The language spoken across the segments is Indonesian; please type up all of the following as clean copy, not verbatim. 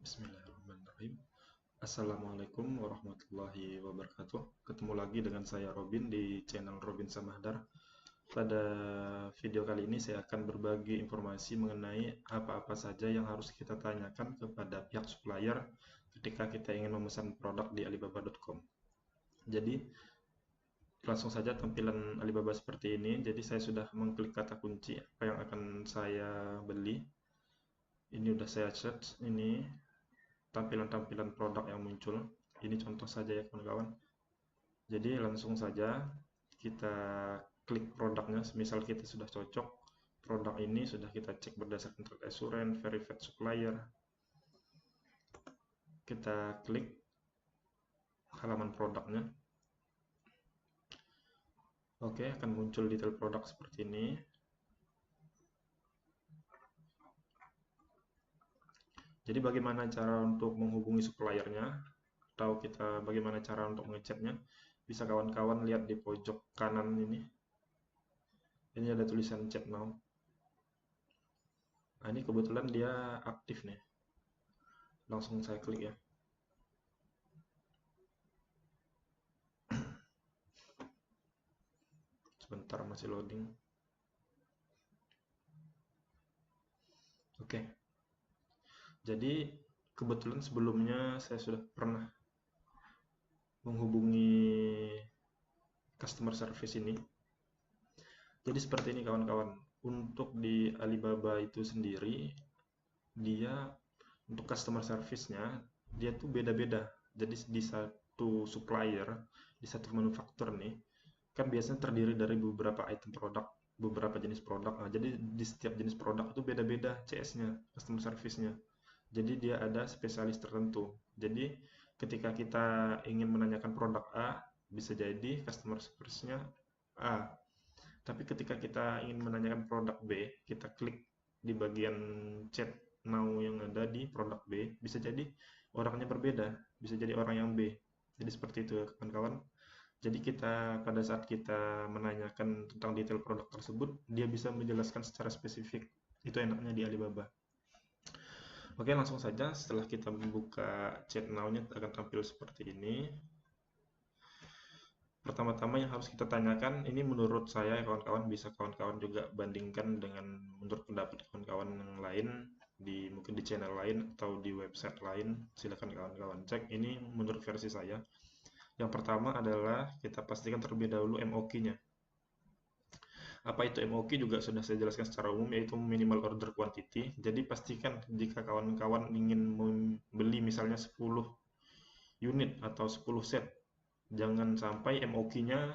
Bismillahirrahmanirrahim. Assalamualaikum warahmatullahi wabarakatuh. Ketemu lagi dengan saya Robin di channel Robin Samahdar. Pada video kali ini saya akan berbagi informasi mengenai apa-apa saja yang harus kita tanyakan kepada pihak supplier ketika kita ingin memesan produk di alibaba.com. Jadi langsung saja tampilan Alibaba seperti ini. Jadi saya sudah mengklik kata kunci apa yang akan saya beli. Ini udah saya search, ini tampilan-tampilan produk yang muncul. Ini contoh saja ya kawan-kawan. Jadi langsung saja kita klik produknya. Misal kita sudah cocok, produk ini sudah kita cek berdasarkan trade assurance, verified supplier. Kita klik halaman produknya. Oke, akan muncul detail produk seperti ini. Jadi bagaimana cara untuk menghubungi suppliernya atau kita bagaimana cara untuk mengechatnya? Bisa kawan-kawan lihat di pojok kanan ini. Ini ada tulisan chat now. Nah, ini kebetulan dia aktif nih. Langsung saya klik ya. Sebentar masih loading. Oke. Jadi kebetulan sebelumnya saya sudah pernah menghubungi customer service ini. Jadi seperti ini kawan-kawan. Untuk di Alibaba itu sendiri, dia untuk customer service-nya, dia tuh beda-beda. Jadi di satu supplier, di satu manufaktur nih, kan biasanya terdiri dari beberapa item produk, beberapa jenis produk. Nah, jadi di setiap jenis produk itu beda-beda CS-nya, customer service-nya. Jadi dia ada spesialis tertentu. Jadi ketika kita ingin menanyakan produk A, bisa jadi customer service-nya A. Tapi ketika kita ingin menanyakan produk B, kita klik di bagian chat now yang ada di produk B, bisa jadi orangnya berbeda, bisa jadi orang yang B. Jadi seperti itu ya kawan-kawan. Jadi kita pada saat kita menanyakan tentang detail produk tersebut, dia bisa menjelaskan secara spesifik. Itu enaknya di Alibaba. Oke, langsung saja setelah kita membuka chat now-nya akan tampil seperti ini. Pertama-tama yang harus kita tanyakan, ini menurut saya kawan-kawan, bisa kawan-kawan juga bandingkan dengan menurut pendapat kawan-kawan yang lain, mungkin di channel lain atau di website lain, silakan kawan-kawan cek. Ini menurut versi saya. Yang pertama adalah kita pastikan terlebih dahulu MOQ-nya. Apa itu MOQ juga sudah saya jelaskan secara umum, yaitu minimal order quantity. Jadi pastikan jika kawan-kawan ingin membeli misalnya 10 unit atau 10 set, jangan sampai MOQ-nya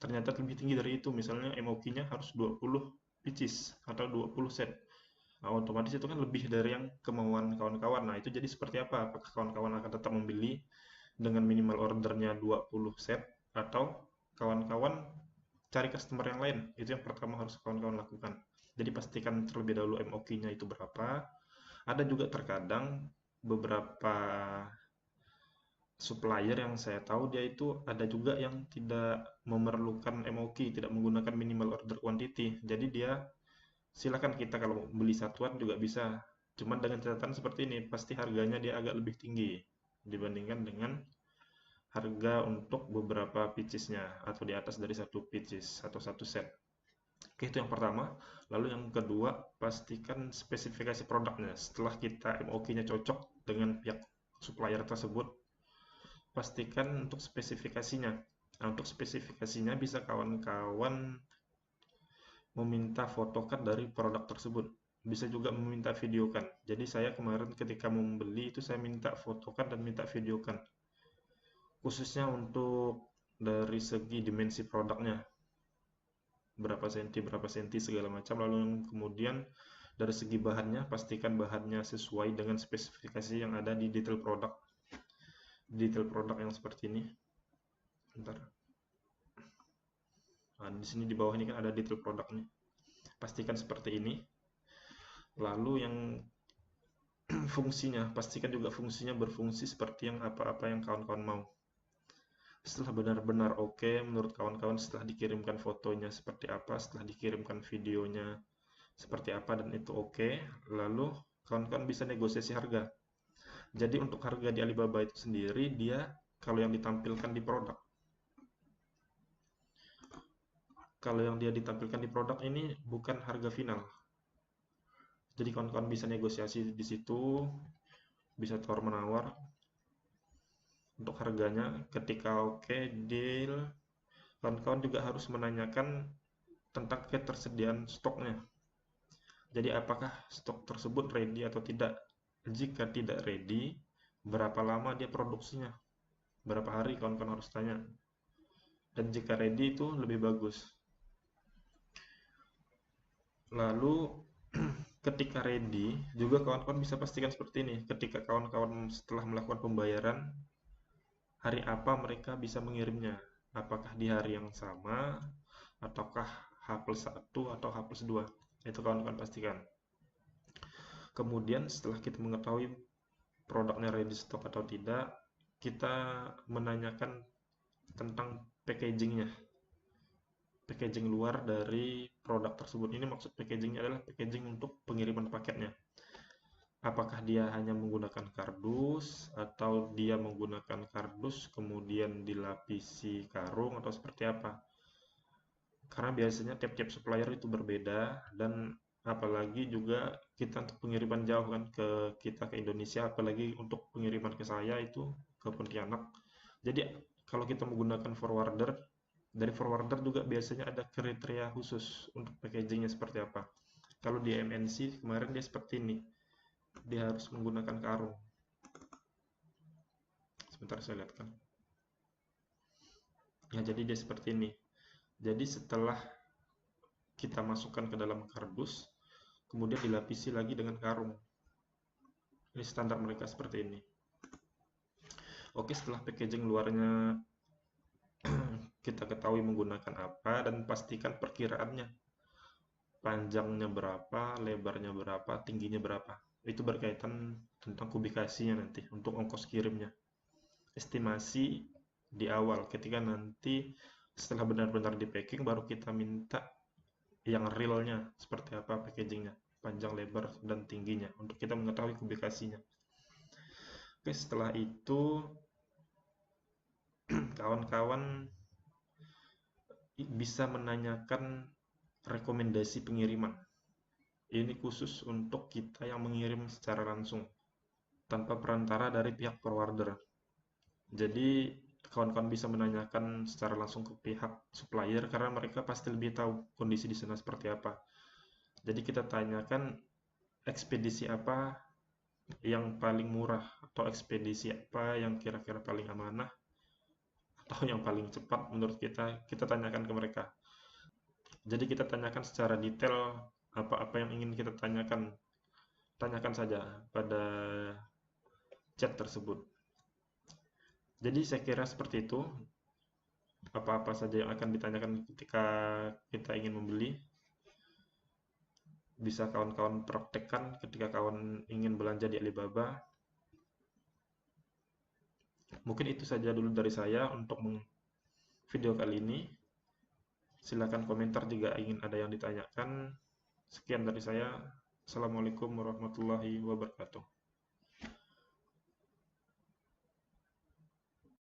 ternyata lebih tinggi dari itu. Misalnya MOQ-nya harus 20 pieces atau 20 set. Nah, otomatis itu kan lebih dari yang kemauan kawan-kawan. Nah, itu jadi seperti apa? Apakah kawan-kawan akan tetap membeli dengan minimal ordernya 20 set atau kawan-kawan cari customer yang lain? Itu yang pertama harus kawan-kawan lakukan. Jadi pastikan terlebih dahulu MOQ-nya itu berapa. Ada juga terkadang beberapa supplier yang saya tahu dia itu ada juga yang tidak memerlukan MOQ, tidak menggunakan minimal order quantity. Jadi dia silakan kita kalau beli satuan juga bisa. Cuman dengan catatan seperti ini, pasti harganya dia agak lebih tinggi dibandingkan dengan harga untuk beberapa pieces-nya atau di atas dari satu pieces atau satu set. Oke, itu yang pertama. Lalu yang kedua, pastikan spesifikasi produknya. Setelah kita MOQ-nya cocok dengan pihak supplier tersebut, pastikan untuk spesifikasinya. Nah, untuk spesifikasinya bisa kawan-kawan meminta fotokan dari produk tersebut. Bisa juga meminta videokan. Jadi saya kemarin ketika membeli itu saya minta fotokan dan minta videokan. Khususnya untuk dari segi dimensi produknya. Berapa senti segala macam. Lalu kemudian dari segi bahannya, pastikan bahannya sesuai dengan spesifikasi yang ada di detail produk. Detail produk yang seperti ini. Bentar. Nah, di sini di bawah ini kan ada detail produknya. Pastikan seperti ini. Lalu yang fungsinya, pastikan juga fungsinya berfungsi seperti yang apa-apa yang kawan-kawan mau. Setelah benar-benar oke, menurut kawan-kawan setelah dikirimkan fotonya seperti apa, setelah dikirimkan videonya seperti apa dan itu oke, lalu kawan-kawan bisa negosiasi harga. Jadi untuk harga di Alibaba itu sendiri, dia kalau yang ditampilkan di produk, ini bukan harga final. Jadi kawan-kawan bisa negosiasi di situ, bisa tawar-menawar untuk harganya. Ketika oke, deal, kawan-kawan juga harus menanyakan tentang ketersediaan stoknya. Jadi apakah stok tersebut ready atau tidak? Jika tidak ready, berapa lama dia produksinya? Berapa hari kawan-kawan harus tanya. Dan jika ready itu lebih bagus. Lalu ketika ready, juga kawan-kawan bisa pastikan seperti ini. Ketika kawan-kawan setelah melakukan pembayaran, hari apa mereka bisa mengirimnya? Apakah di hari yang sama, ataukah H+1 atau H+2? Itu kawan-kawan pastikan. Kemudian setelah kita mengetahui produknya ready stock atau tidak, kita menanyakan tentang packagingnya. Packaging luar dari produk tersebut. Ini maksud packagingnya adalah packaging untuk pengiriman paketnya. Apakah dia hanya menggunakan kardus atau dia menggunakan kardus kemudian dilapisi karung atau seperti apa? Karena biasanya tiap-tiap supplier itu berbeda, dan apalagi juga kita untuk pengiriman jauh kan ke Indonesia, apalagi untuk pengiriman ke saya itu ke Pontianak. Jadi kalau kita menggunakan forwarder, dari forwarder juga biasanya ada kriteria khusus untuk packagingnya seperti apa. Kalau di MNC kemarin dia seperti ini, dia harus menggunakan karung. Sebentar saya lihatkan. Ya, jadi dia seperti ini. Jadi setelah kita masukkan ke dalam kardus, kemudian dilapisi lagi dengan karung. Ini standar mereka seperti ini. Oke, setelah packaging luarnya kita ketahui menggunakan apa, dan pastikan perkiraannya. Panjangnya berapa, lebarnya berapa, tingginya berapa. Itu berkaitan tentang kubikasinya nanti untuk ongkos kirimnya. Estimasi di awal, ketika nanti setelah benar-benar di packing, baru kita minta yang realnya seperti apa packagingnya, panjang, lebar, dan tingginya, untuk kita mengetahui kubikasinya. Oke, setelah itu kawan-kawan bisa menanyakan rekomendasi pengiriman. Ini khusus untuk kita yang mengirim secara langsung, tanpa perantara dari pihak forwarder. Jadi kawan-kawan bisa menanyakan secara langsung ke pihak supplier karena mereka pasti lebih tahu kondisi di sana seperti apa. Jadi kita tanyakan ekspedisi apa yang paling murah, atau ekspedisi apa yang kira-kira paling amanah, atau yang paling cepat menurut kita tanyakan ke mereka. Jadi kita tanyakan secara detail apa-apa yang ingin kita tanyakan saja pada chat tersebut. Jadi saya kira seperti itu, apa-apa saja yang akan ditanyakan ketika kita ingin membeli, bisa kawan-kawan praktekkan ketika kawan ingin belanja di Alibaba. Mungkin itu saja dulu dari saya untuk video kali ini. Silakan komentar jika ingin ada yang ditanyakan. Sekian dari saya. Assalamualaikum warahmatullahi wabarakatuh.